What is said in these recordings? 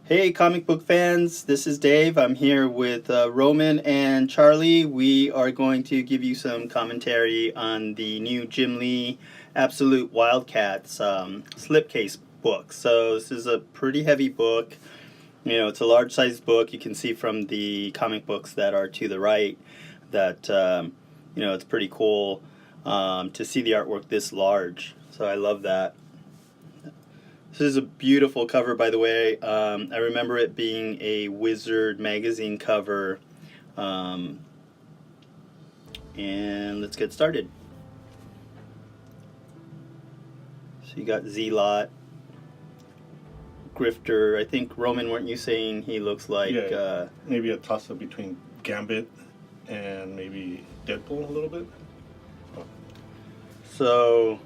Hey, comic book fans, this is Dave. I'm here with Roman and Charlie. We are going to give you some commentary on the new Jim Lee Absolute Wild C.A.T.S slipcase book. So, this is a pretty heavy book. You know, it's a large sized book. You can see from the comic books that are to the right that, it's pretty cool to see the artwork this large. So, I love that. This is a beautiful cover, by the way. I remember it being a Wizard magazine cover. And let's get started. So you got Z-Lot, Grifter. I think, Roman, weren't you saying he looks like... maybe a toss-up between Gambit and maybe Deadpool a little bit. So...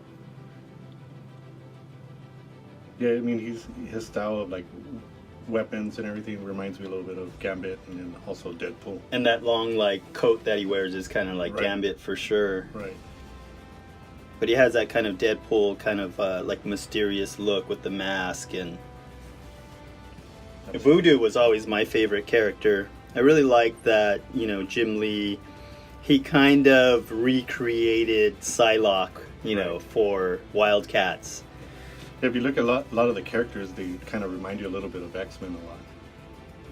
Yeah, I mean, his style of like weapons and everything reminds me a little bit of Gambit and then also Deadpool. And that long like coat that he wears is kind of like Gambit for sure. Right. But he has that kind of Deadpool kind of like mysterious look with the mask. And Voodoo was always my favorite character. I really liked that, Jim Lee, he kind of recreated Psylocke, for Wild C.A.T.S. If you look at a lot of the characters, they kind of remind you a little bit of X-Men a lot.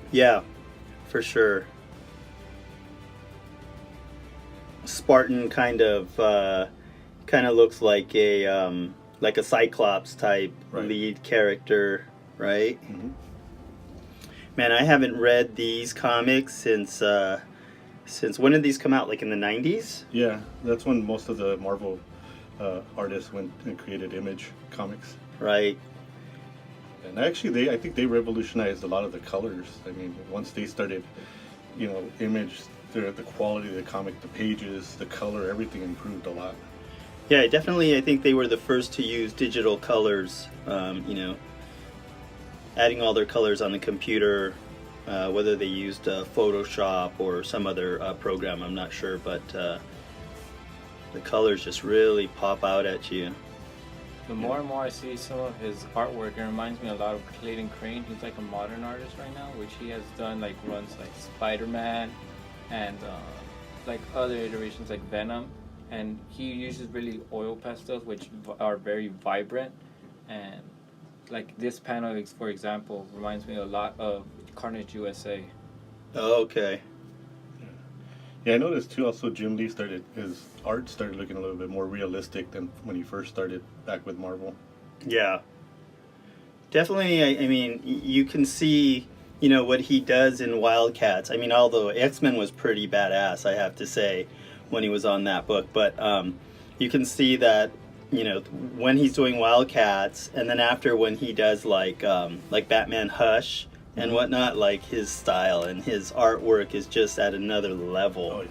Yeah, for sure. Spartan kind of looks like a Cyclops type lead character, right? Mm-hmm. Man, I haven't read these comics since when did these come out? Like in the 90s? Yeah, that's when most of the Marvel artists went and created Image comics. Right. And actually, I think they revolutionized a lot of the colors. I mean, once they started, Image, the quality of the comic, the pages, the color, everything improved a lot. Yeah, definitely. I think they were the first to use digital colors. Adding all their colors on the computer, whether they used Photoshop or some other program, I'm not sure, but the colors just really pop out at you. The more and more I see some of his artwork, it reminds me a lot of Clayton Crane. He's like a modern artist right now, which he has done like runs like Spider-Man and like other iterations like Venom. And he uses really oil pastels, which are very vibrant. And like this panel, for example, reminds me a lot of Carnage USA. Oh, okay. Yeah, I noticed too. Also, Jim Lee his art started looking a little bit more realistic than when he first started back with Marvel. Yeah, definitely. I mean, you can see, what he does in Wild C.A.T.S. I mean, although X-Men was pretty badass, I have to say, when he was on that book. But you can see that, when he's doing Wild C.A.T.S. and then after when he does like Batman Hush and whatnot, like his style and his artwork is just at another level.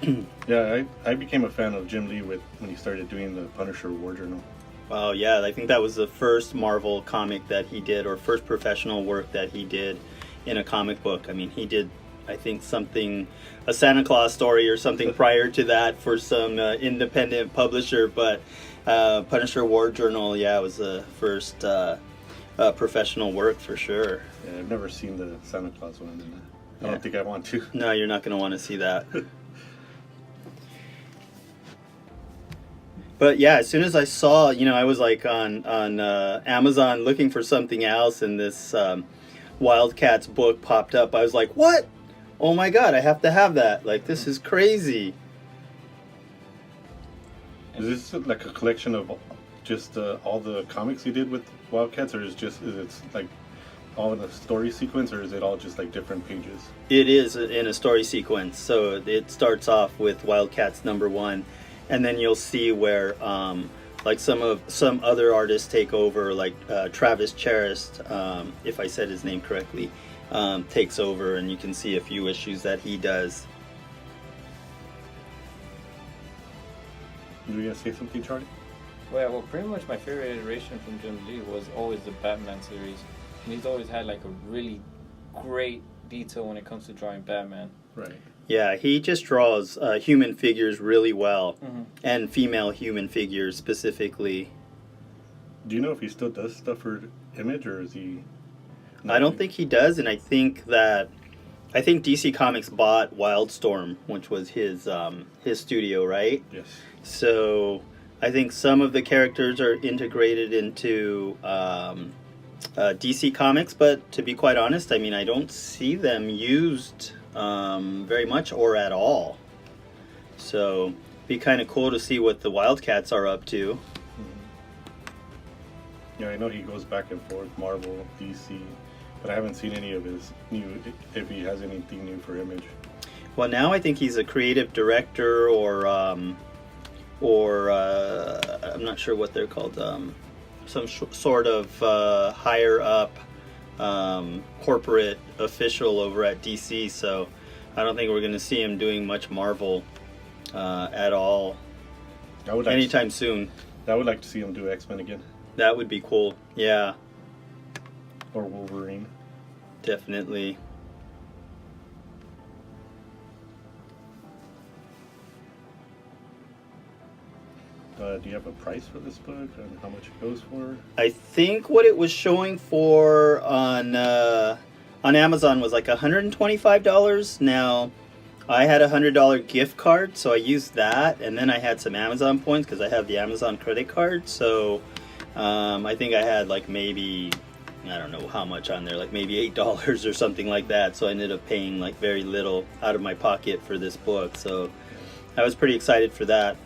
Oh, yeah. I became a fan of Jim Lee when he started doing the Punisher War Journal. Wow, yeah, I think that was the first Marvel comic that he did, or first professional work that he did in a comic book. I mean, he did, I think, a Santa Claus story or something prior to that for some independent publisher, but Punisher War Journal, yeah, was the first professional work for sure. Yeah, I've never seen the Santa Claus one, and I don't think I want to. No, you're not going to want to see that. But yeah, as soon as I saw, I was like on Amazon looking for something else, and this Wild C.A.T.S book popped up. I was like, what? Oh my god, I have to have that. Like, this is crazy. Is this like a collection of just all the comics he did with Wild C.A.T.S, or is it like all in a story sequence, or is it all just like different pages? It is in a story sequence. So it starts off with Wild C.A.T.S #1, and then you'll see where like some other artists take over, like Travis Charest, if I said his name correctly, takes over, and you can see a few issues that he does. You gonna say something, Charlie? Well, pretty much my favorite iteration from Jim Lee was always the Batman series. And he's always had like a really great detail when it comes to drawing Batman. Right. Yeah, he just draws human figures really well, and female human figures specifically. Do you know if he still does stuff for Image, or is he? I don't think he does, and I think DC Comics bought Wildstorm, which was his studio, right? Yes. So I think some of the characters are integrated into DC Comics, but to be quite honest, I mean, I don't see them used very much or at all. So it'd be kind of cool to see what the Wildcats are up to. Yeah, I know he goes back and forth, Marvel, DC, but I haven't seen any of his new, if he has anything new for Image. Well, now I think he's a creative director, or I'm not sure what they're called, some sort of higher up corporate official over at DC. So I don't think we're going to see him doing much Marvel at all anytime soon. I would like to see him do X-Men again. That would be cool. Yeah. Or Wolverine. Definitely. Do you have a price for this book and how much it goes for? I think what it was showing for on Amazon was like $125. Now, I had a $100 gift card, so I used that, and then I had some Amazon points because I have the Amazon credit card. So I think I had like maybe, I don't know how much on there, like maybe $8 or something like that. So I ended up paying like very little out of my pocket for this book. So I was pretty excited for that.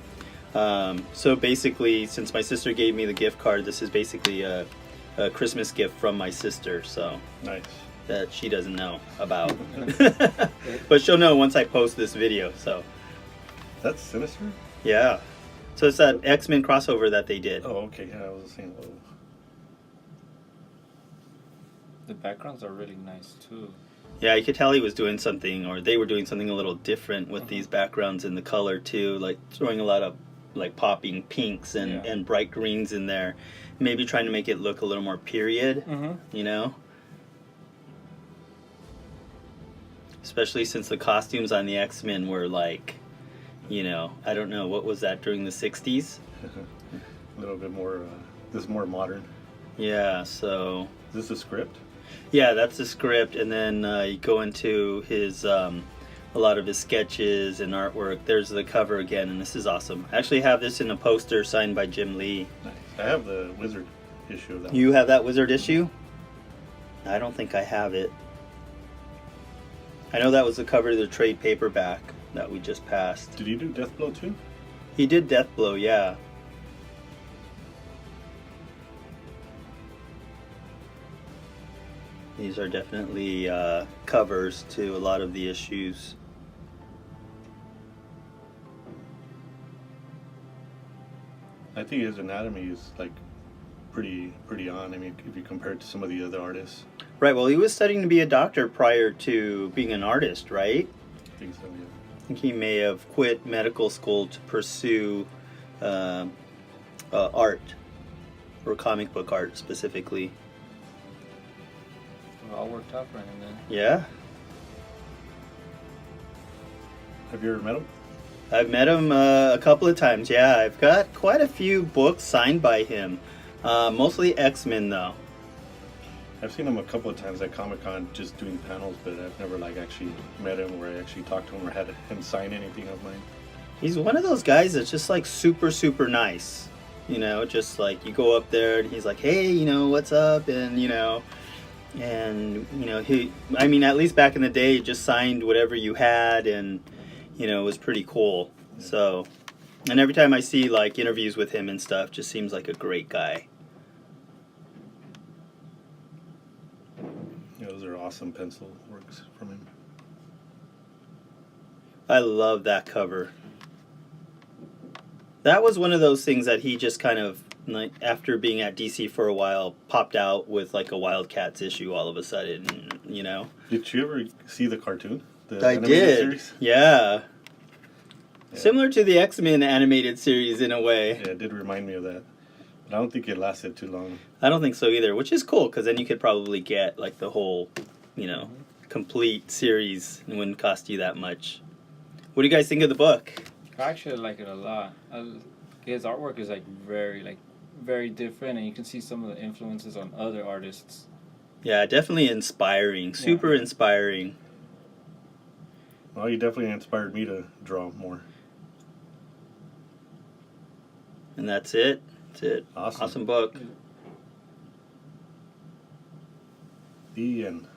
So basically, since my sister gave me the gift card, this is basically a Christmas gift from my sister. So nice. That she doesn't know about. But she'll know once I post this video. So that's Sinister? Yeah. So it's that X-Men crossover that they did. Oh, okay. Yeah, I was saying. Oh. The backgrounds are really nice too. Yeah, you could tell he was doing something, or they were doing something a little different with these backgrounds and the color too, like throwing a lot of like popping pinks and bright greens in there, maybe trying to make it look a little more period, you know? Especially since the costumes on the X-Men were like, you know, I don't know, what was that, during the 60s? A little bit more, this is more modern. Yeah, so... Is this a script? Yeah, that's the script, and then you go into his, a lot of his sketches and artwork. There's the cover again, and this is awesome. I actually have this in a poster signed by Jim Lee. Nice. I have the Wizard issue of that. You have that Wizard issue? I don't think I have it. I know that was the cover of the trade paperback that we just passed. Did he do Deathblow too? He did Deathblow, yeah. These are definitely covers to a lot of the issues. I think his anatomy is like pretty on. I mean, if you compare it to some of the other artists. Right, well, he was studying to be a doctor prior to being an artist, right? I think so, yeah. I think he may have quit medical school to pursue art, or comic book art specifically. It all worked out for him then. Yeah. Have you ever met him? I've met him a couple of times, yeah. I've got quite a few books signed by him. Mostly X-Men, though. I've seen him a couple of times at Comic-Con just doing panels, but I've never like actually met him or I actually talked to him or had him sign anything of mine. He's one of those guys that's just like super, super nice. You know, just like you go up there and he's like, hey, you know, what's up? And, you know, I mean, at least back in the day, he just signed whatever you had and, you know, it was pretty cool. So, and every time I see like interviews with him and stuff, just seems like a great guy. Yeah, those are awesome pencil works from him. I love that cover. That was one of those things that he just kind of, like, after being at DC for a while, popped out with like a Wildcats issue all of a sudden, you know? Did you ever see the cartoon? The I animated did. series? Yeah. Similar to the X-Men animated series in a way. Yeah, it did remind me of that. But I don't think it lasted too long. I don't think so either, which is cool because then you could probably get like the whole, you know, complete series. It wouldn't cost you that much. What do you guys think of the book? I actually like it a lot. His artwork is like very different, and you can see some of the influences on other artists. Yeah, definitely inspiring. Super inspiring. Well, you definitely inspired me to draw more. And that's it. That's it. Awesome. Book. The end.